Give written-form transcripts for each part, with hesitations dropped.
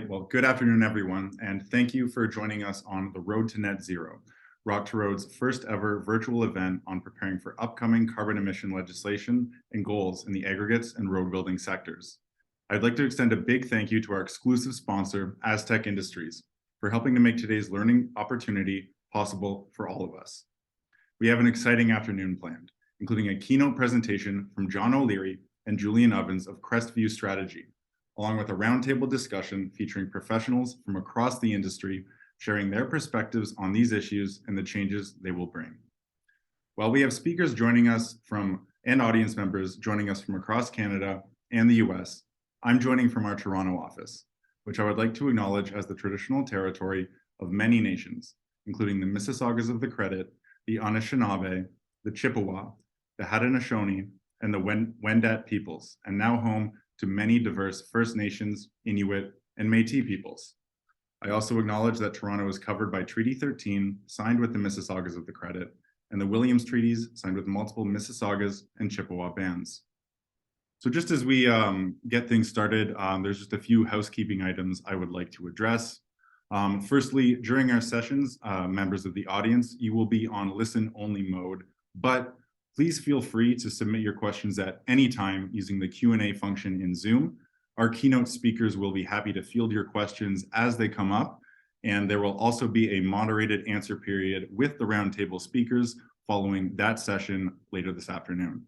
right, well, good afternoon, everyone, and thank you for joining us on the Road to Net Zero, Rock to Road's first ever virtual event on preparing for upcoming carbon emission legislation and goals in the aggregates and road building sectors. I'd like to extend a big thank you to our exclusive sponsor, Aztec Industries, for helping to make today's learning opportunity possible for all of us. We have an exciting afternoon planned, including a keynote presentation from John O'Leary and Julian Ovens of Crestview Strategy, along with a roundtable discussion featuring professionals from across the industry sharing their perspectives on these issues and the changes they will bring. While we have speakers joining us and audience members joining us from across Canada and the US, I'm joining from our Toronto office, which I would like to acknowledge as the traditional territory of many nations, including the Mississaugas of the Credit, the Anishinaabe, the Chippewa, the Haudenosaunee, and the Wendat peoples, and now home to many diverse First Nations, Inuit, and Métis peoples. I also acknowledge that Toronto is covered by Treaty 13, signed with the Mississaugas of the Credit, and the Williams Treaties, signed with multiple Mississaugas and Chippewa bands. So just as we get things started, there's just a few housekeeping items I would like to address. Firstly, during our sessions, members of the audience, you will be on listen-only mode, but please feel free to submit your questions at any time using the Q&A function in Zoom. Our keynote speakers will be happy to field your questions as they come up, and there will also be a moderated answer period with the roundtable speakers following that session later this afternoon.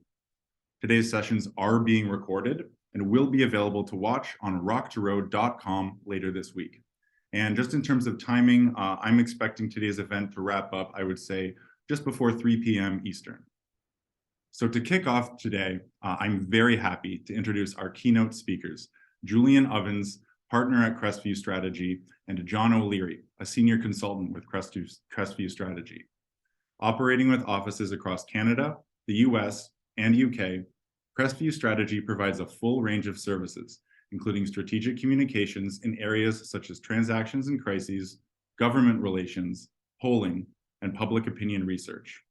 Today's sessions are being recorded and will be available to watch on rocktoroad.com later this week. And just in terms of timing, I'm expecting today's event to wrap up, I would say, just before 3 p.m. Eastern. So to kick off today, I'm very happy to introduce our keynote speakers, Julian Ovens, partner at Crestview Strategy, and John O'Leary, a senior consultant with Crestview Strategy. Operating with offices across Canada, the US, and UK, Crestview Strategy provides a full range of services, including strategic communications in areas such as transactions and crises, government relations, polling, and public opinion research.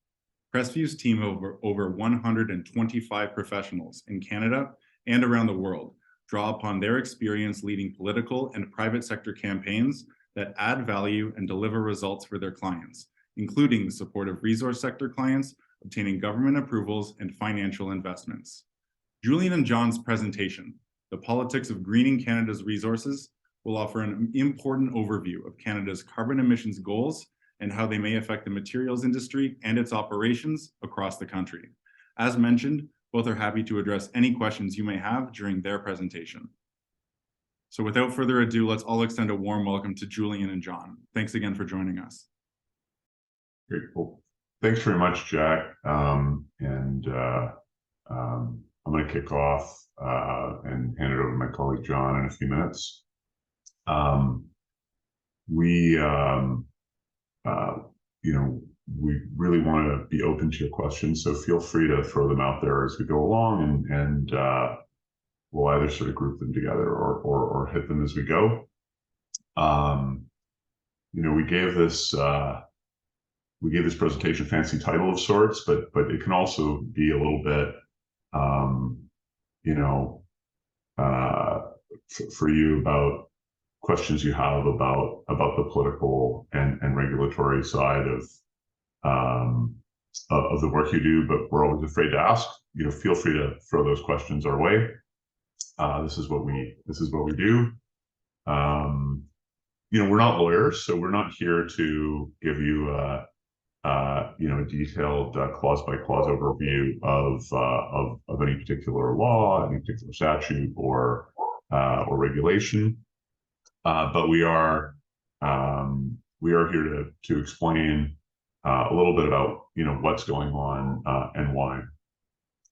Crestview's team of over 125 professionals in Canada and around the world draw upon their experience leading political and private sector campaigns that add value and deliver results for their clients, including the support of resource sector clients, obtaining government approvals and financial investments. Julian and John's presentation, The Politics of Greening Canada's Resources, will offer an important overview of Canada's carbon emissions goals and how they may affect the materials industry and its operations across the country. As mentioned, both are happy to address any questions you may have during their presentation. So without further ado, let's all extend a warm welcome to Julian and John. Thanks again for joining us. Great. Well, thanks very much, Jack. I'm going to kick off and hand it over to my colleague John in a few minutes. We really want to be open to your questions, so feel free to throw them out there as we go along, and we'll either sort of group them together or hit them as we go. We gave this presentation a fancy title of sorts, but it can also be a little bit, for you about questions you have about the political and regulatory side of the work you do, but we're always afraid to ask. Feel free to throw those questions our way. This is what we do. We're not lawyers, so we're not here to give you a detailed clause by clause overview of any particular law, any particular statute or regulation. But we are here to explain a little bit about what's going on and why.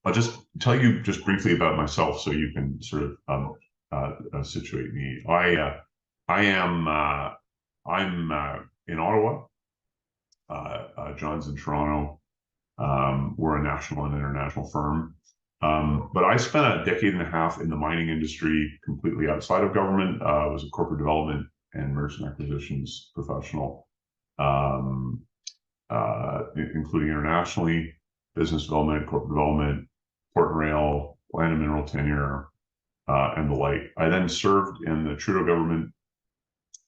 I'll just tell you just briefly about myself so you can sort of situate me. I'm in Ottawa. John's in Toronto. We're a national and international firm. But I spent a decade and a half in the mining industry, completely outside of government. I was a corporate development and mergers and acquisitions professional, including internationally, business development, corporate development, port and rail, land and mineral tenure, and the like. I then served in the Trudeau government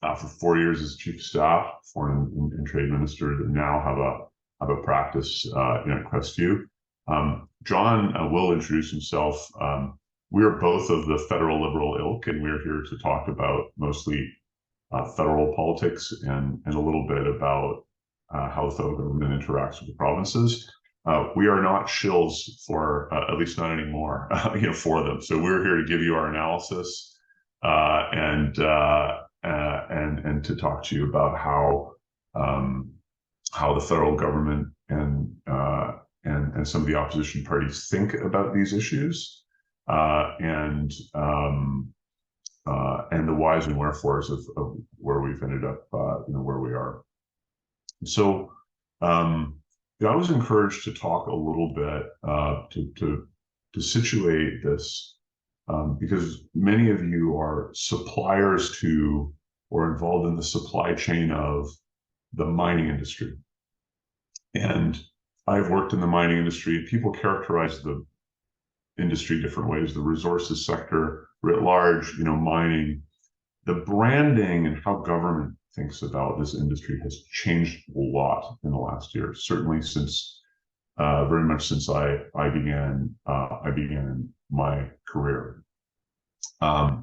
for 4 years as chief of staff, foreign and trade minister, and now have a practice at Crestview. John will introduce himself. We are both of the federal Liberal ilk, and we're here to talk about mostly federal politics and a little bit about how the federal government interacts with the provinces. We are not shills for, at least not anymore, for them. So we're here to give you our analysis and to talk to you about how the federal government and some of the opposition parties think about these issues, and the whys and wherefores of where we've ended up, where we are. So I was encouraged to talk a little bit to situate this, because many of you are suppliers to or involved in the supply chain of the mining industry. And I've worked in the mining industry. People characterize the industry different ways. The resources sector writ large, mining. The branding and how government thinks about this industry has changed a lot in the last year. Certainly since, very much since I began my career. I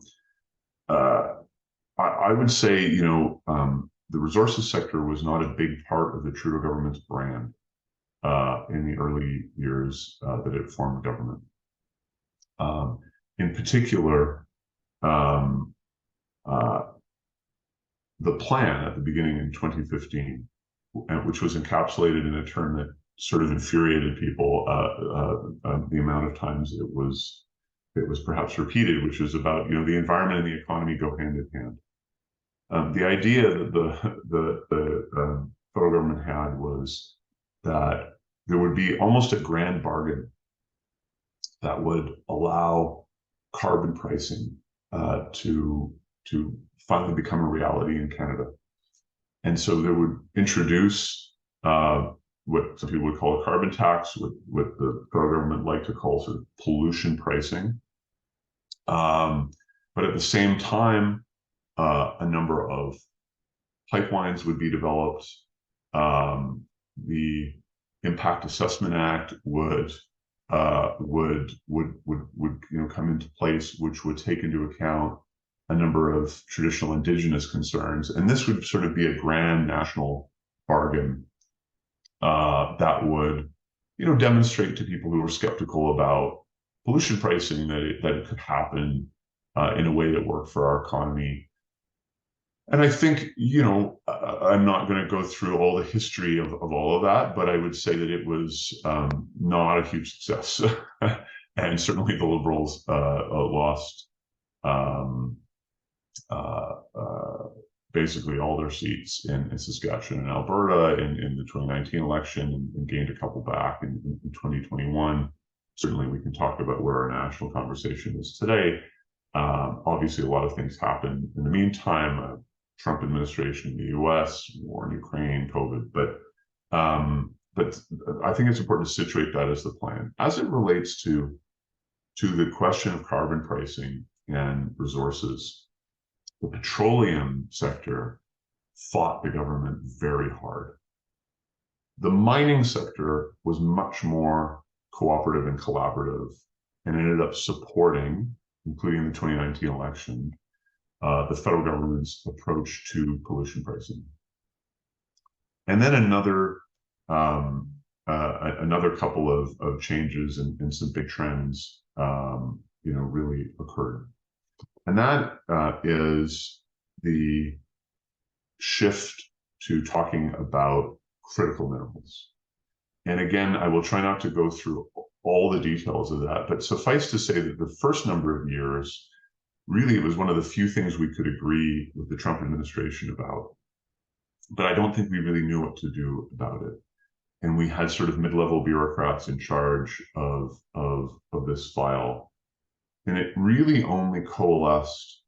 would say, the resources sector was not a big part of the Trudeau government's brand in the early years that it formed government. In particular, the plan at the beginning in 2015, which was encapsulated in a term that sort of infuriated people, the amount of times it was perhaps repeated, which was about, the environment and the economy go hand in hand. The idea that the federal government had was that there would be almost a grand bargain that would allow carbon pricing to finally become a reality in Canada. And so they would introduce what some people would call a carbon tax, what the federal government like to call sort of pollution pricing. But at the same time, a number of pipelines would be developed. The Impact Assessment Act would come into place, which would take into account a number of traditional Indigenous concerns, and this would sort of be a grand national bargain that would, demonstrate to people who were skeptical about pollution pricing that it could happen in a way that worked for our economy. And I think, I'm not going to go through all the history of all of that, but I would say that it was not a huge success. And certainly the Liberals lost basically all their seats in Saskatchewan and Alberta in the 2019 election, and gained a couple back in 2021. Certainly we can talk about where our national conversation is today. Obviously, a lot of things happened in the meantime. Trump administration in the U.S., war in Ukraine, COVID, but I think it's important to situate that as the plan. As it relates to the question of carbon pricing and resources, the petroleum sector fought the government very hard. The mining sector was much more cooperative and collaborative, and ended up supporting, including the 2019 election, the federal government's approach to pollution pricing. And then another couple of changes and some big trends, really occurred. And that is the shift to talking about critical minerals. And again, I will try not to go through all the details of that, but suffice to say that the first number of years, really, it was one of the few things we could agree with the Trump administration about. But I don't think we really knew what to do about it. And we had sort of mid-level bureaucrats in charge of this file. And it really only coalesced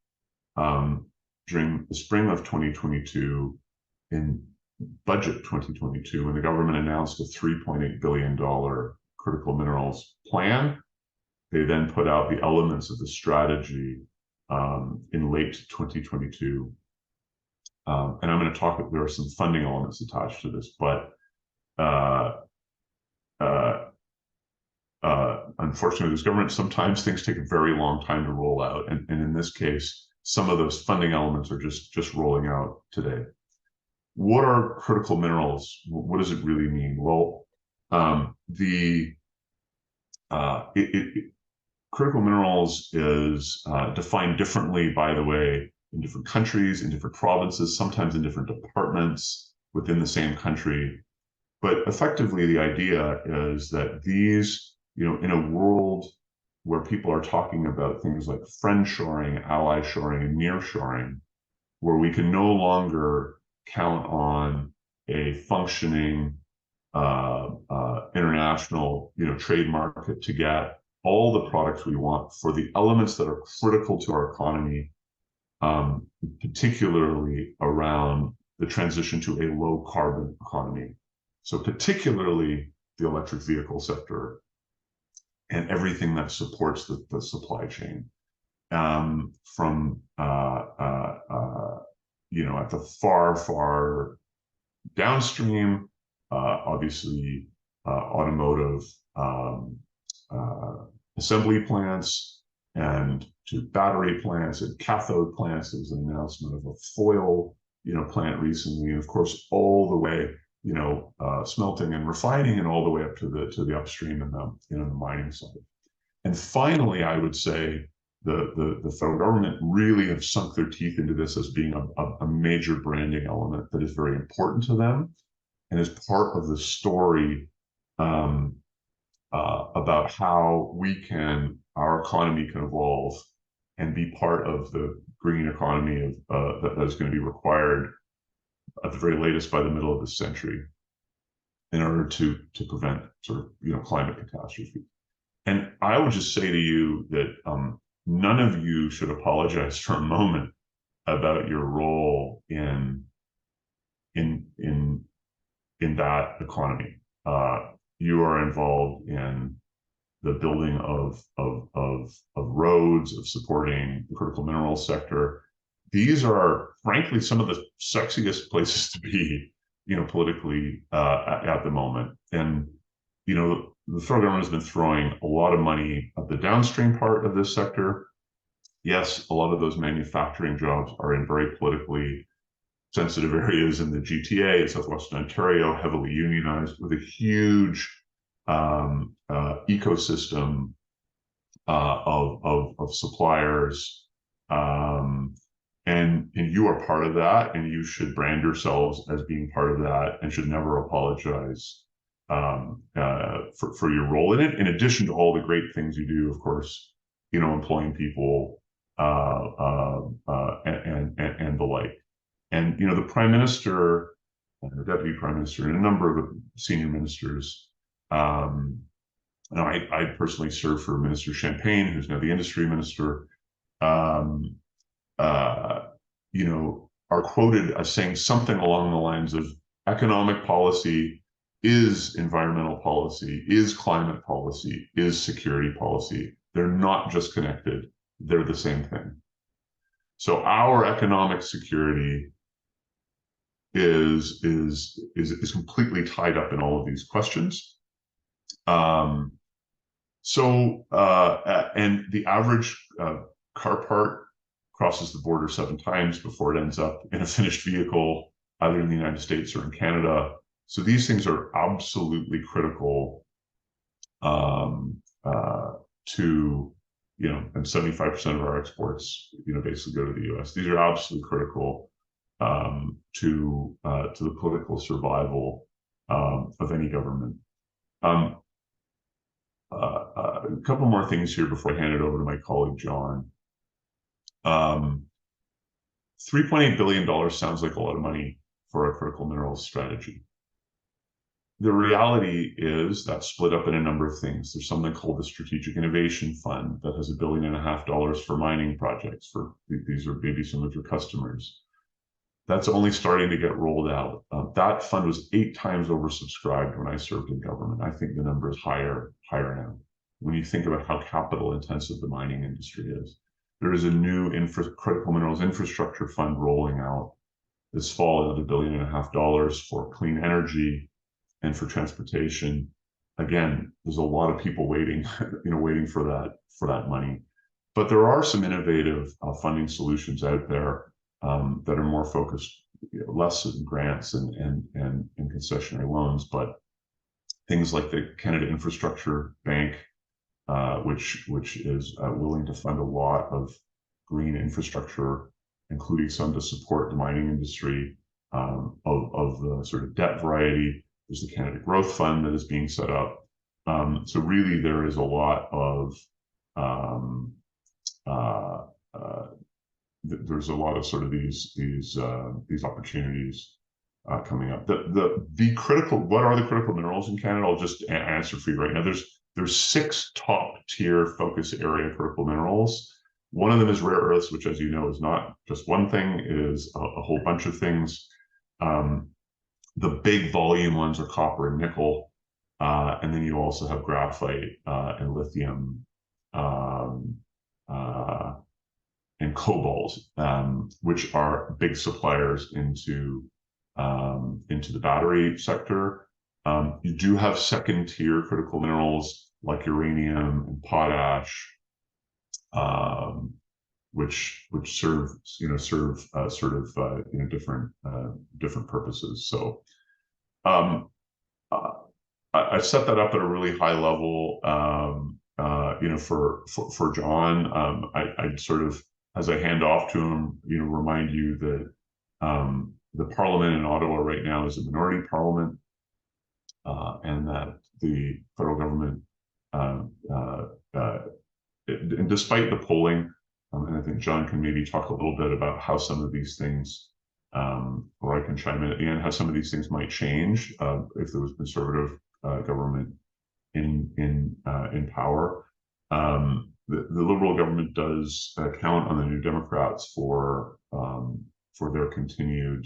during the spring of 2022, in budget 2022, when the government announced a $3.8 billion critical minerals plan. They then put out the elements of the strategy in late 2022. and I'm going to talk, there are some funding elements attached to this, but uh, uh, unfortunately, this government, sometimes things take a very long time to roll out. And in this case, some of those funding elements are just rolling out today. What are critical minerals? What does it really mean? Well, the critical minerals is defined differently, by the way, in different countries, in different provinces, sometimes in different departments within the same country. But effectively, the idea is that these, in a world where people are talking about things like friend shoring, ally shoring, and near shoring, where we can no longer count on a functioning international, trade market to get all the products we want for the elements that are critical to our economy, particularly around the transition to a low carbon economy. So particularly the electric vehicle sector and everything that supports the supply chain, from at the far downstream, obviously automotive assembly plants, and to battery plants and cathode plants. There was an announcement of a foil plant recently, and of course all the way smelting and refining, and all the way up to the upstream and the mining side. And finally, I would say the federal government really have sunk their teeth into this as being a major branding element that is very important to them and is part of the story, about how our economy can evolve and be part of the green economy that is going to be required at the very latest by the middle of this century in order to prevent sort of climate catastrophe. And I would just say to you that none of you should apologize for a moment about your role in that economy. You are involved in the building of roads, of supporting the critical minerals sector. These are, frankly, some of the sexiest places to be, politically at the moment. And the federal government has been throwing a lot of money at the downstream part of this sector. Yes, a lot of those manufacturing jobs are in very politically sensitive areas in the GTA in southwestern Ontario, heavily unionized, with a huge ecosystem of suppliers. And you are part of that, and you should brand yourselves as being part of that and should never apologize for your role in it, in addition to all the great things you do, of course, employing people and the like. And the prime minister and the deputy prime minister and a number of senior ministers. I personally served for Minister Champagne, who's now the industry minister. Are quoted as saying something along the lines of economic policy is environmental policy, is climate policy, is security policy. They're not just connected, they're the same thing. So our economic security is completely tied up in all of these questions. And the average car part crosses the border 7 times before it ends up in a finished vehicle, either in the United States or in Canada. So these things are absolutely critical to, and 75% of our exports, basically go to the US. These are absolutely critical to the political survival of any government. A couple more things here before I hand it over to my colleague, John. $3.8 billion sounds like a lot of money for a critical minerals strategy. The reality is that's split up in a number of things. There's something called the Strategic Innovation Fund that has $1.5 billion for mining projects. These are maybe some of your customers. That's only starting to get rolled out. That fund was 8 times oversubscribed when I served in government. I think the number is higher now. When you think about how capital intensive the mining industry is, there is a new critical minerals infrastructure fund rolling out this fall another $1.5 billion for clean energy and for transportation. Again, there's a lot of people waiting, waiting for that money. But there are some innovative funding solutions out there that are more focused, less in grants and concessionary loans, but things like the Canada Infrastructure Bank, which is willing to fund a lot of green infrastructure, including some to support the mining industry of the sort of debt variety. There's the Canada Growth Fund that is being set up. So really, there is a lot of uh, uh, there's a lot of sort of these opportunities coming up. The critical, what are the critical minerals in Canada? I'll just answer for you right now. There's 6 top tier focus area critical minerals. One of them is rare earths, which, as you know, is not just one thing; it is a whole bunch of things. The big volume ones are copper and nickel, and then you also have graphite and lithium. And cobalt, which are big suppliers into the battery sector. You do have second tier critical minerals like uranium and potash, which serve different purposes. So I set that up at a really high level. For John, I sort of, as I hand off to him, remind you that the parliament in Ottawa right now is a minority parliament, and that the federal government, and despite the polling, and I think John can maybe talk a little bit about how some of these things, or I can chime in at the end, how some of these things might change if there was conservative government in power. The Liberal government does count on the New Democrats for their continued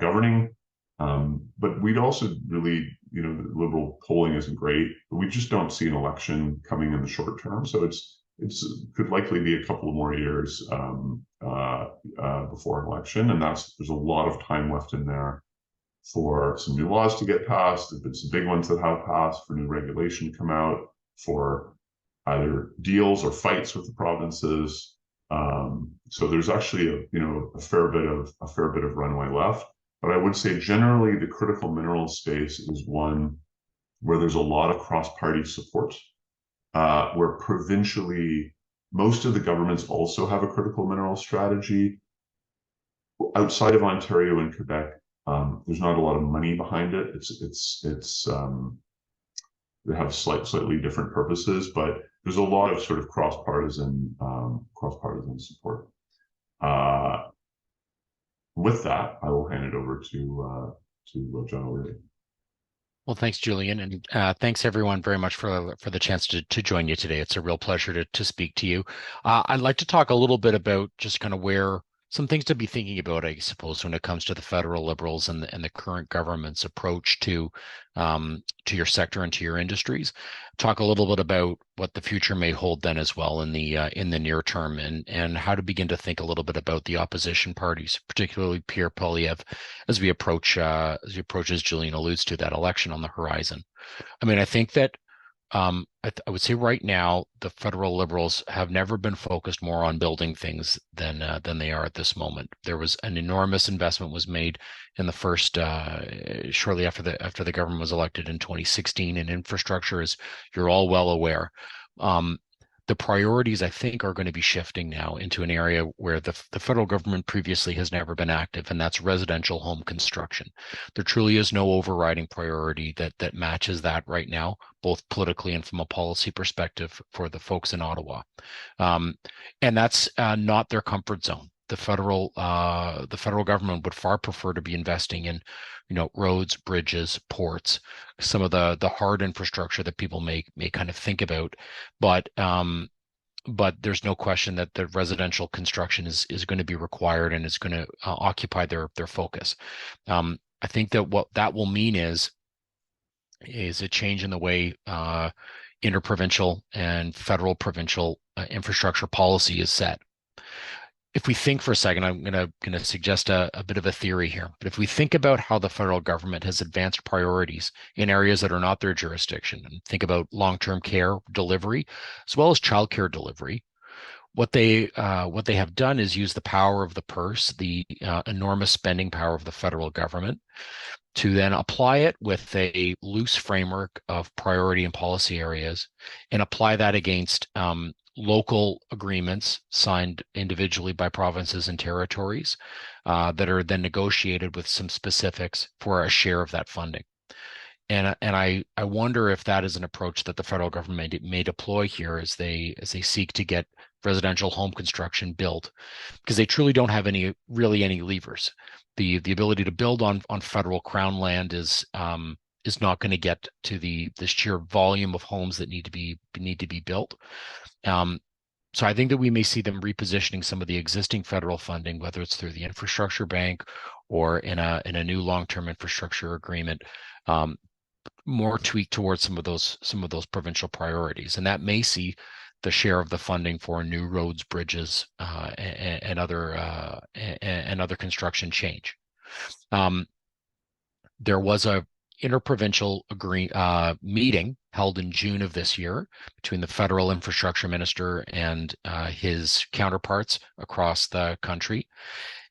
governing. But we'd also really, the Liberal polling isn't great, but we just don't see an election coming in the short term. So it's could likely be a couple of more years before an election, and there's a lot of time left in there for some new laws to get passed. There's been some big ones that have passed, for new regulation to come out, for either deals or fights with the provinces. So there's actually a fair bit of runway left. But I would say generally the critical minerals space is one where there's a lot of cross-party support, where provincially most of the governments also have a critical mineral strategy. Outside of Ontario and Quebec, there's not a lot of money behind it. They have slightly different purposes, but there's a lot of sort of cross-partisan support. With that, I will hand it over to John O'Leary. Well, thanks, Julian, and thanks everyone very much for the chance to join you today. It's a real pleasure to speak to you. I'd like to talk a little bit about just kind of where some things to be thinking about, I suppose, when it comes to the federal Liberals and the current government's approach to your sector and to your industries. Talk a little bit about what the future may hold then as well in the near term, and how to begin to think a little bit about the opposition parties, particularly Pierre Poilievre, as we approach, as Julian alludes to, that election on the horizon. I mean, I think that I would say right now the federal Liberals have never been focused more on building things than they are at this moment. There was an enormous investment was made in the first shortly after the government was elected in 2016 in infrastructure, as you're all well aware. The priorities, I think, are going to be shifting now into an area where the federal government previously has never been active, and that's residential home construction. There truly is no overriding priority that matches that right now, both politically and from a policy perspective for the folks in Ottawa. And that's not their comfort zone. The federal government would far prefer to be investing in, roads, bridges, ports, some of the hard infrastructure that people may kind of think about, but there's no question that the residential construction is going to be required and is going to occupy their focus. I think that what that will mean is a change in the way interprovincial and federal provincial infrastructure policy is set. if we think for a second, I'm gonna suggest a bit of a theory here. But if we think about how the federal government has advanced priorities in areas that are not their jurisdiction, and think about long-term care delivery as well as childcare delivery, what they have done is use the power of the purse, the enormous spending power of the federal government, to then apply it with a loose framework of priority and policy areas, and apply that against local agreements signed individually by provinces and territories that are then negotiated with some specifics for a share of that funding. And I wonder if that is an approach that the federal government may deploy here as they seek to get residential home construction built, because they truly don't have any levers. The ability to build on federal crown land is not going to get to the sheer volume of homes that need to be built. So I think that we may see them repositioning some of the existing federal funding, whether it's through the infrastructure bank or in a new long-term infrastructure agreement, more tweaked towards some of those provincial priorities, and that may see the share of the funding for new roads, bridges, and other construction change. There was a interprovincial meeting held in June of this year between the federal infrastructure minister and his counterparts across the country.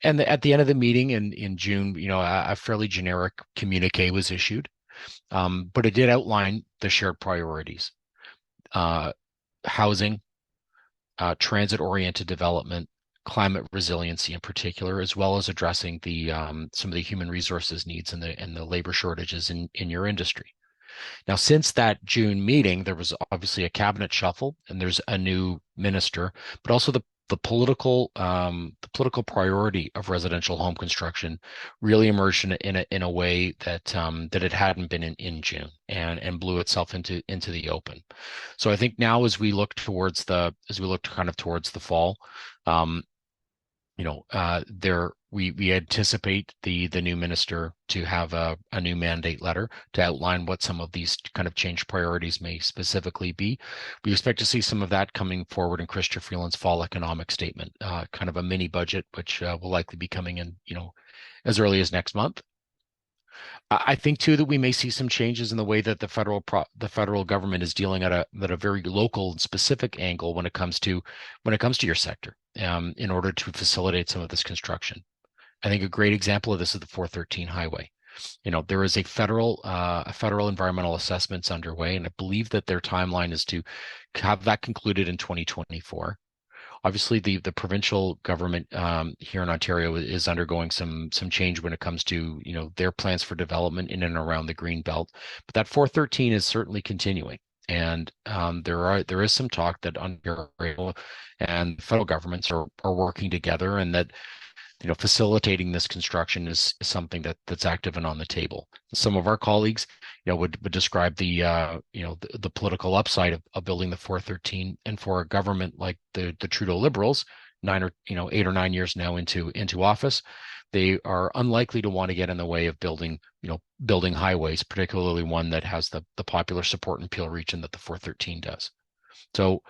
And at the end of the meeting in June, a fairly generic communique was issued, but it did outline the shared priorities: housing, transit-oriented development, climate resiliency in particular, as well as addressing some of the human resources needs and the labor shortages in your industry. Now, since that June meeting, there was obviously a cabinet shuffle, and there's a new minister, but also the political priority of residential home construction really emerged in a way that it hadn't been in June, and blew itself into the open. So I think now, as we look towards the fall, we anticipate the new minister to have a new mandate letter to outline what some of these kind of change priorities may specifically be. We expect to see some of that coming forward in Chrystia Freeland's fall economic statement, kind of a mini budget, which will likely be coming in, as early as next month. I think too that we may see some changes in the way that the federal government is dealing at a very local and specific angle when it comes to your sector, in order to facilitate some of this construction. I think a great example of this is the 413 highway. There is a federal environmental assessments underway, and I believe that their timeline is to have that concluded in 2024. Obviously, the provincial government here in Ontario is undergoing some change when it comes to their plans for development in and around the green belt, but that 413 is certainly continuing, and there is some talk that Ontario and federal governments are working together, and that facilitating this construction is something that's active and on the table. Some of our colleagues, would describe the political upside of building the 413, and for a government like the Trudeau Liberals, 8 or 9 years now into office, they are unlikely to want to get in the way of building highways, particularly one that has the popular support in Peel region that the 413 does. So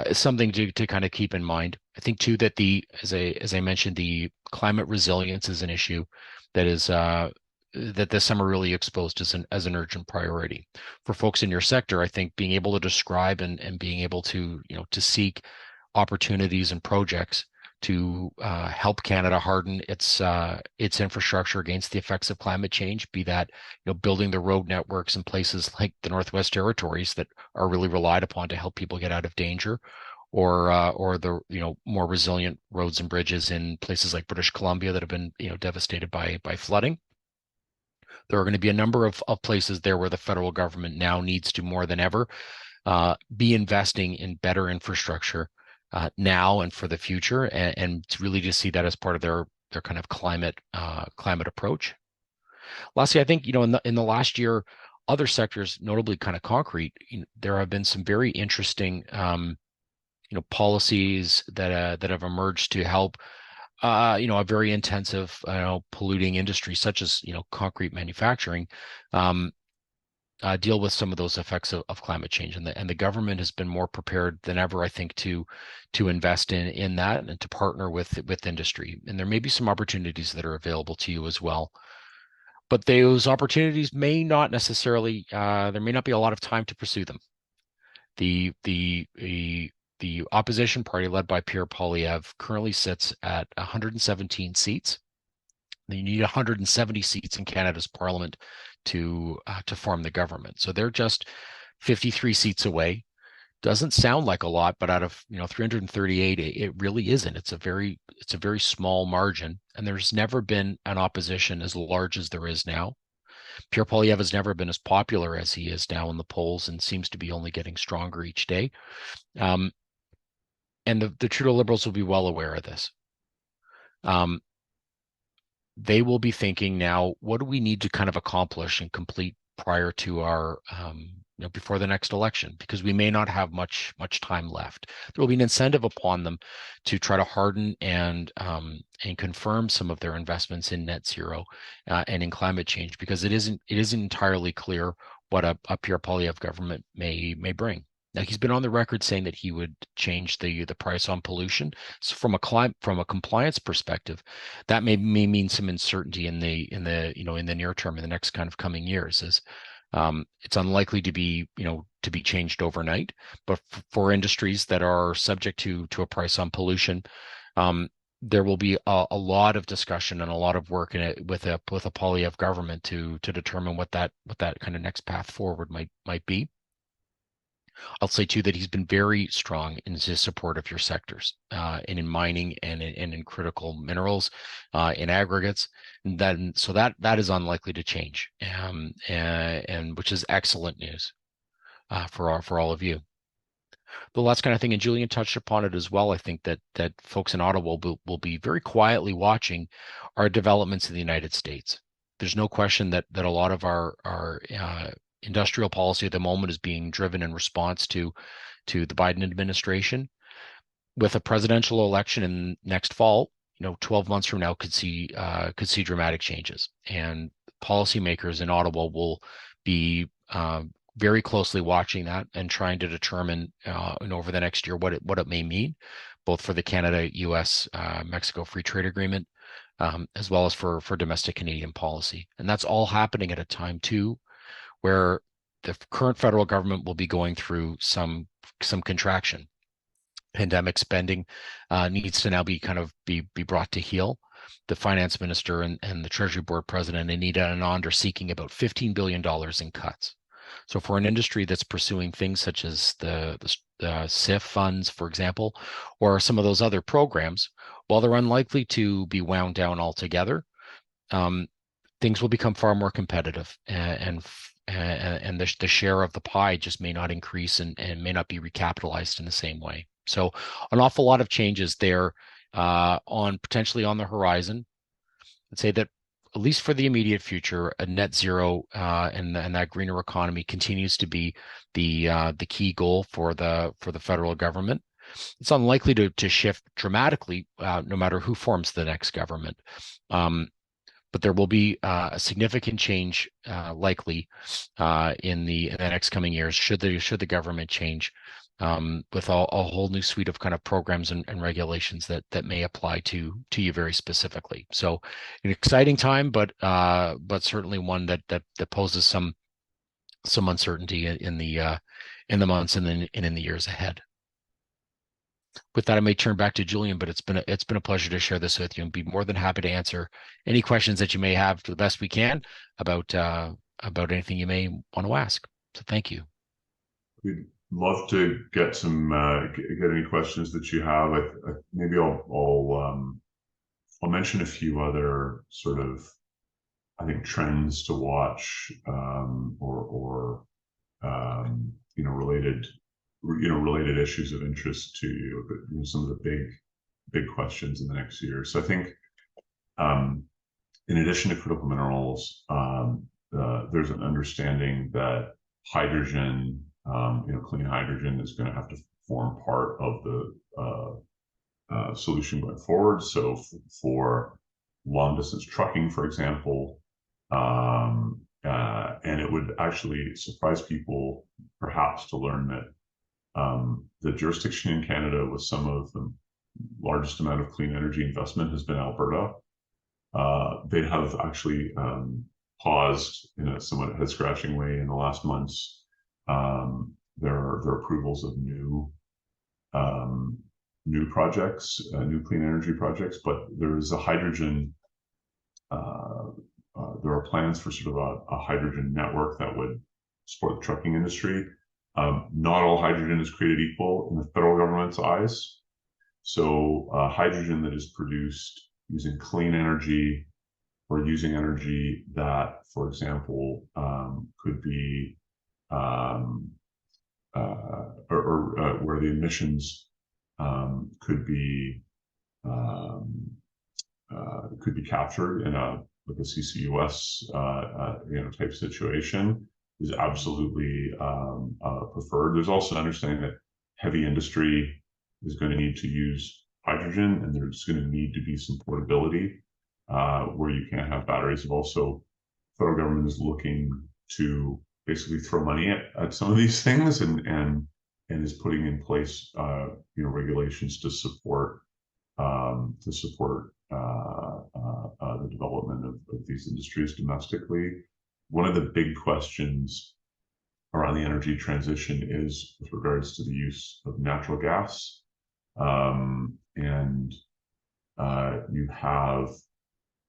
is something to kind of keep in mind. I think too that as I mentioned, the climate resilience is an issue that is that this summer really exposed as an urgent priority for folks in your sector. I think being able to describe and being able to to seek opportunities and projects to help Canada harden its infrastructure against the effects of climate change, be that building the road networks in places like the Northwest Territories that are really relied upon to help people get out of danger, or the more resilient roads and bridges in places like British Columbia that have been devastated by flooding. There are going to be a number of places there where the federal government now needs to, more than ever, be investing in better infrastructure now and for the future, and to really just see that as part of their kind of climate approach. Lastly, I think in the last year, other sectors, notably kind of concrete, there have been some very interesting policies that have emerged to help a very intensive polluting industry such as concrete manufacturing deal with some of those effects of climate change, and the government has been more prepared than ever, I think, to invest in that and to partner with industry. And there may be some opportunities that are available to you as well, but those opportunities may not necessarily there may not be a lot of time to pursue them. The opposition party led by Pierre Poilievre currently sits at 117 seats. You need 170 seats in Canada's parliament to form the government. So they're just 53 seats away. Doesn't sound like a lot, but out of 338, it really isn't. It's a very small margin, and there's never been an opposition as large as there is now. Pierre Poilievre has never been as popular as he is now in the polls, and seems to be only getting stronger each day. And the Trudeau Liberals will be well aware of this. They will be thinking now, what do we need to kind of accomplish and complete prior to our before the next election, because we may not have much time left. There will be an incentive upon them to try to harden and confirm some of their investments in net zero and in climate change, because it isn't entirely clear what a Pierre Poilievre government may bring. Now, he's been on the record saying that he would change the price on pollution. So from a compliance perspective, that may mean some uncertainty in the near term, in the next kind of coming years. As it's unlikely to be changed overnight, but for industries that are subject to a price on pollution, there will be a lot of discussion and a lot of work in it with a Poilievre government to determine what that kind of next path forward might be. I'll say too that he's been very strong in his support of your sectors, and in mining and in critical minerals, in aggregates. So that is unlikely to change, and which is excellent news for all of you. The last kind of thing, and Julian touched upon it as well, I think that folks in Ottawa will be very quietly watching our developments in the United States. There's no question that a lot of our industrial policy at the moment is being driven in response to the Biden administration. With a presidential election in next fall, 12 months from now could see dramatic changes, and policymakers in Ottawa will be very closely watching that and trying to determine over the next year what it may mean, both for the Canada-U.S. Mexico Free Trade Agreement, as well as for domestic Canadian policy. And that's all happening at a time too where the current federal government will be going through some contraction. Pandemic spending needs to now be brought to heel. The finance minister and the Treasury Board president, Anita Anand, are seeking about $15 billion in cuts. So for an industry that's pursuing things such as the SIF funds, for example, or some of those other programs, while they're unlikely to be wound down altogether, things will become far more competitive, and the share of the pie just may not increase and may not be recapitalized in the same way. So an awful lot of changes there potentially on the horizon. I'd say that at least for the immediate future, a net zero and that greener economy continues to be the key goal for the federal government. It's unlikely to shift dramatically no matter who forms the next government. But there will be a significant change likely in the next coming years should the government change, with a whole new suite of kind of programs and regulations that may apply to you very specifically. So an exciting time, but certainly one that poses some uncertainty in the months and in the years ahead. With that, I may turn back to Julian, but it's been a pleasure to share this with you, and be more than happy to answer any questions that you may have to the best we can about anything you may want to ask. So thank you. We'd love to get some get any questions that you have. Maybe I'll mention a few other sort of, I think, trends to watch, or related issues of interest to you, but some of the big questions in the next year. So I think, in addition to critical minerals, there's an understanding that hydrogen, clean hydrogen, is going to have to form part of the solution going forward. So for long distance trucking, for example, And it would actually surprise people, perhaps, to learn that the jurisdiction in Canada with some of the largest amount of clean energy investment has been Alberta. They have actually paused in a somewhat head scratching way in the last months their approvals of new projects, new clean energy projects. But there is a hydrogen. There are plans for sort of a hydrogen network that would support the trucking industry. Not all hydrogen is created equal in the federal government's eyes. So hydrogen that is produced using clean energy or using energy that, for example, could be where the emissions um, could be captured in a like a CCUS type situation is absolutely preferred. There's also an understanding that heavy industry is going to need to use hydrogen, and there's going to need to be some portability where you can't have batteries. And also, federal government is looking to basically throw money at some of these things, and is putting in place regulations to support the development of these industries domestically. One of the big questions around the energy transition is with regards to the use of natural gas. And you have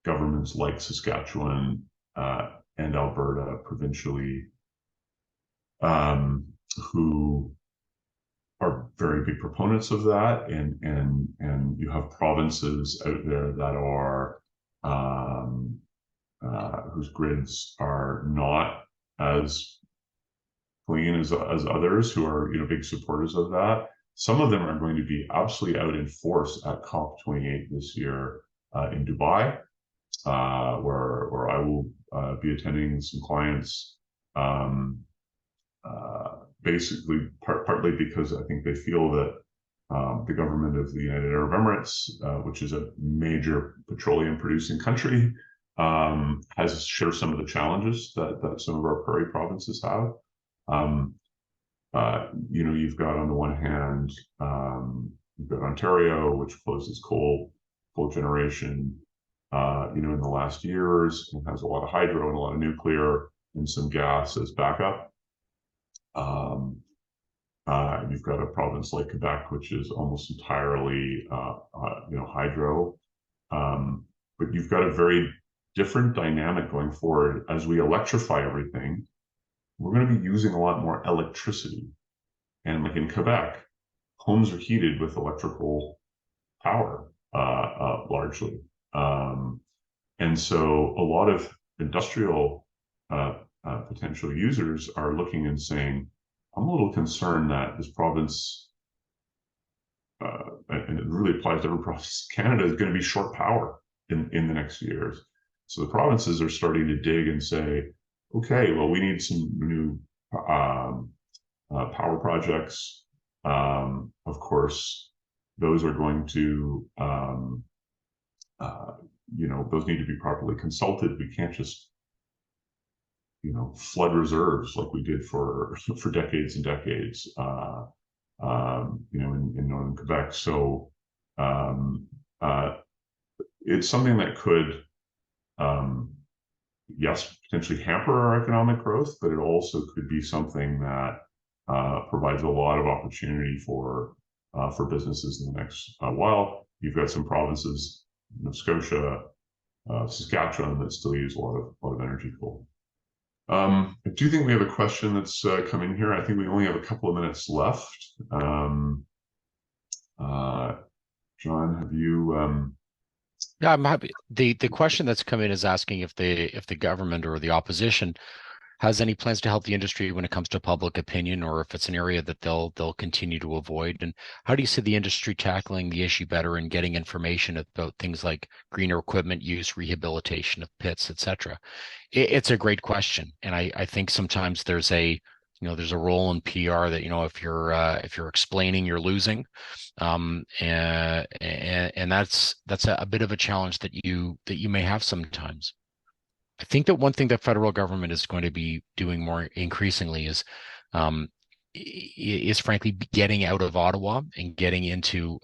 governments like Saskatchewan and Alberta provincially who are very big proponents of that, and you have provinces out there that are whose grids are not as clean as others, who are big supporters of that. Some of them are going to be absolutely out in force at COP28 this year in Dubai, where I will be attending with some clients. Basically, partly because I think they feel that the government of the United Arab Emirates, which is a major petroleum producing country, has shared some of the challenges that some of our prairie provinces have. You've got on the one hand, you've got Ontario, which closes coal generation, in the last years, and has a lot of hydro and a lot of nuclear and some gas as backup. You've got a province like Quebec, which is almost entirely, hydro. But you've got a very different dynamic going forward as we electrify everything. We're going to be using a lot more electricity, and like in Quebec, homes are heated with electrical power largely, and so a lot of industrial potential users are looking and saying, I'm a little concerned that this province, and it really applies to every province, Canada is going to be short power in the next few years. So the provinces are starting to dig and say, okay, well, we need some new power projects. Of course, those are going to, those need to be properly consulted. We can't just flood reserves like we did for decades and decades, in northern Quebec. So it's something that could, yes, potentially hamper our economic growth, but it also could be something that provides a lot of opportunity for businesses in the next while. You've got some provinces, Nova Scotia, Saskatchewan, that still use a lot of energy coal. I do think we have a question that's come in here. I think we only have a couple of minutes left. John, have you? Yeah, I'm happy. The question that's come in is asking if the government or the opposition has any plans to help the industry when it comes to public opinion, or if it's an area that they'll continue to avoid. And how do you see the industry tackling the issue better and getting information about things like greener equipment use, rehabilitation of pits, etc.? It's a great question, and I think sometimes there's a role in PR that if you're explaining, you're losing, and that's a bit of a challenge that you may have sometimes. I think that one thing that federal government is going to be doing more increasingly um, is frankly getting out of Ottawa and getting into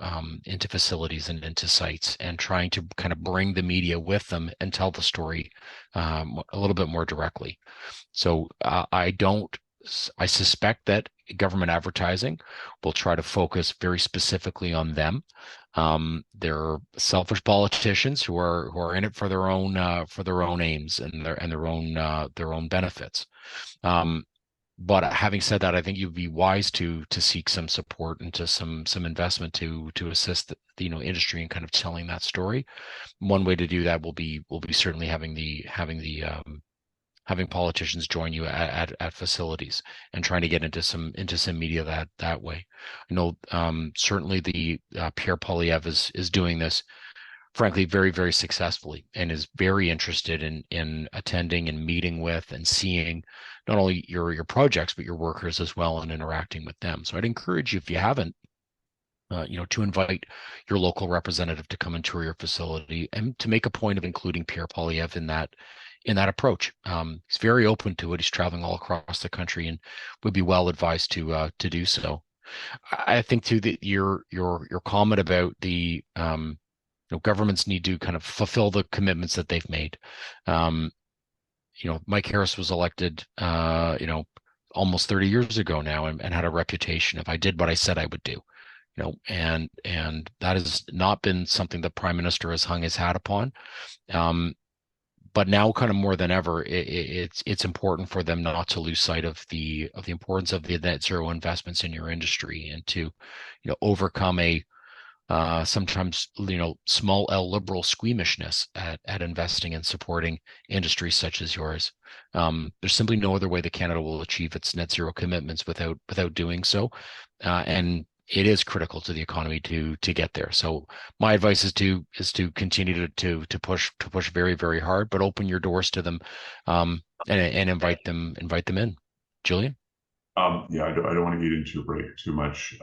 facilities and into sites and trying to kind of bring the media with them and tell the story a little bit more directly. So I suspect that government advertising will try to focus very specifically on them. They're selfish politicians who are in it for their own aims and their own benefits. But having said that, I think you'd be wise to seek some support and to some investment to assist the industry in kind of telling that story. One way to do that will be certainly having politicians join you at facilities and trying to get into some media that way. I know certainly the Pierre Poilievre is doing this, frankly, very, very successfully, and is very interested in attending and meeting with and seeing not only your projects but your workers as well, and interacting with them. So I'd encourage you, if you haven't, to invite your local representative to come and tour your facility, and to make a point of including Pierre Poilievre in that approach. He's very open to it. He's traveling all across the country and would be well advised to do so. I think too that your comment about the governments need to kind of fulfill the commitments that they've made. Mike Harris was elected, almost 30 years ago now, and had a reputation of, I did what I said I would do. And that has not been something the Prime Minister has hung his hat upon. But now, kind of more than ever, it's important for them not to lose sight of the importance of the net zero investments in your industry, and to overcome a sometimes small L liberal squeamishness at investing and supporting industries such as yours. There's simply no other way that Canada will achieve its net zero commitments without doing so, and it is critical to the economy to get there. So my advice is to continue to push very, very hard, but open your doors to them, and invite them in. Julian? Yeah, I don't want to eat into your break too much.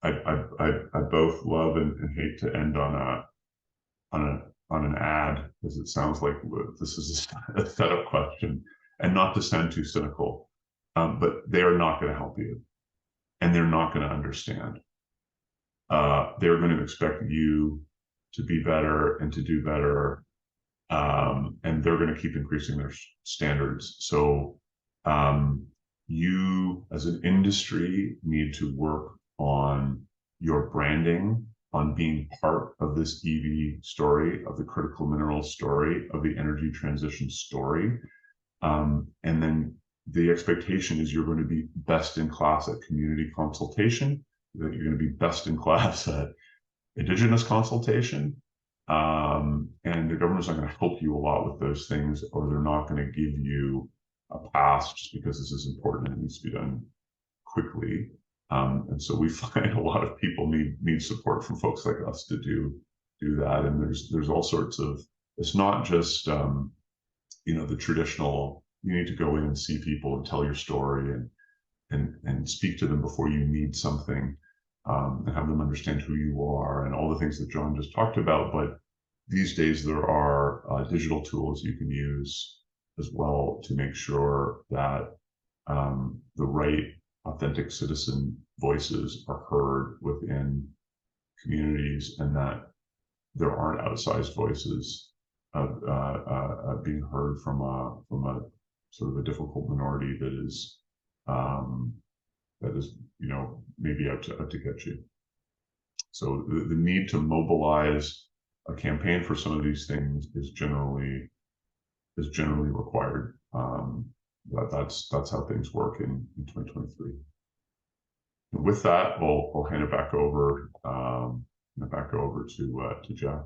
I both love and hate to end on an ad, because it sounds like this is a setup question, and not to sound too cynical, but they are not going to help you, and they're not going to understand. They're going to expect you to be better and to do better, and they're going to keep increasing their standards. So you, as an industry, need to work on your branding, on being part of this EV story, of the critical minerals story, of the energy transition story. And then the expectation is you're going to be best in class at community consultation, that you're going to be best in class at Indigenous consultation. And the government's not going to help you a lot with those things, or they're not going to give you a pass just because this is important and it needs to be done quickly. And so we find a lot of people need support from folks like us to do that. And there's all sorts of, it's not just the traditional, you need to go in and see people and tell your story and speak to them before you need something, and have them understand who you are and all the things that John just talked about. But these days there are digital tools you can use as well to make sure that the right authentic citizen voices are heard within communities, and that there aren't outsized voices being heard from a sort of a difficult minority that is maybe out to get you. So the need to mobilize a campaign for some of these things is generally required. That's how things work in 2023. And with that, I'll hand it back over to Jeff.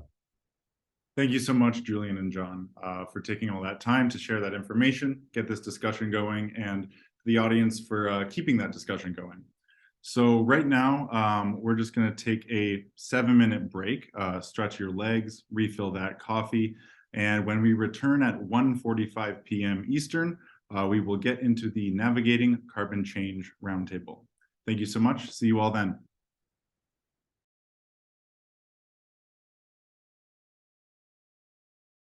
Thank you so much, Julian and John, for taking all that time to share that information, get this discussion going, and the audience for keeping that discussion going. So right now, we're just going to take a 7-minute break, stretch your legs, refill that coffee, and when we return at 1:45 p.m. Eastern, we will get into the Navigating Carbon Change Roundtable. Thank you so much. See you all then.